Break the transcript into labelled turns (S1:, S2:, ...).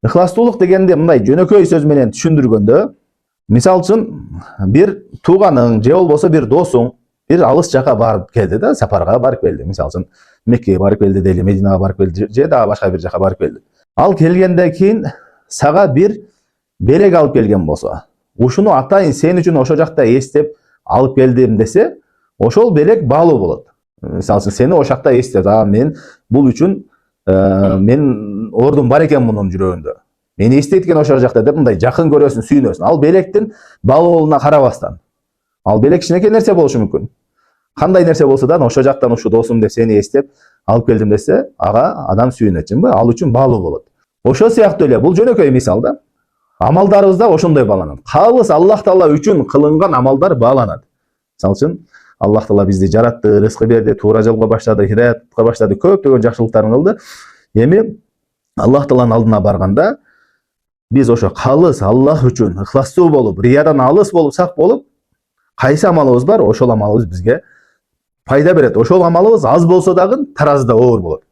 S1: Ыхластуулук дегенде мындай жөнөкөй сөз менен түшүндүргөндө, мисал үчүн бир тууганың же болбосо бир досуң бир алыс жака барып келди да, сапарга барып келди. Мисал үчүн Меккеге барып келди дейли, Мединага барып келди же дагы башка бир жака барып келди. Ал келгенден кийин сага бир белек алып келген болсо, ушуну атайын сен үчүн ошо жакта эстеп алып келдим десе, ошол белек баалуу болот. Мисалы үчүн сени ошол жакта эстеп, мен бул үчүн мен ордум бар экен мунун жүрөгүндө. Мени эстейт экен ошол жакта деп мындай жакын көрөсүң, сүйүнөсүң. Ал белектин баалуулугуна карабастан. Ал белек кичинекей нерсе болушу мүмкүн. Кандай нерсе болсо да ошол жактан ушу досум деп сени эстеп алып келдим десе, ага адам сүйүнөт, чынбы? Ал үчүн баалуу болот. Ошол сыяктуу эле бул жөнөкөй мисал да. Амалдарыбыз да ошондой бааланат. Калыс Аллах Таала үчүн кылынган амалдар бааланат. Мисалы үчүн Аллах Таала бизди жаратты, рызкы берди, туура жолго баштады, хидаятка баштады, көптөгөн жакшылыктарын кылды. Эми Аллах Тааланын алдына барганда биз ошо калыс Аллах үчүн ыхластуу болуп, риядан алыс болуп, сак болуп, кайсы амалыбыз бар, ошол амалыбыз бизге пайда берет. Ошол амалыбыз аз болсо дагы таразыда оор болот.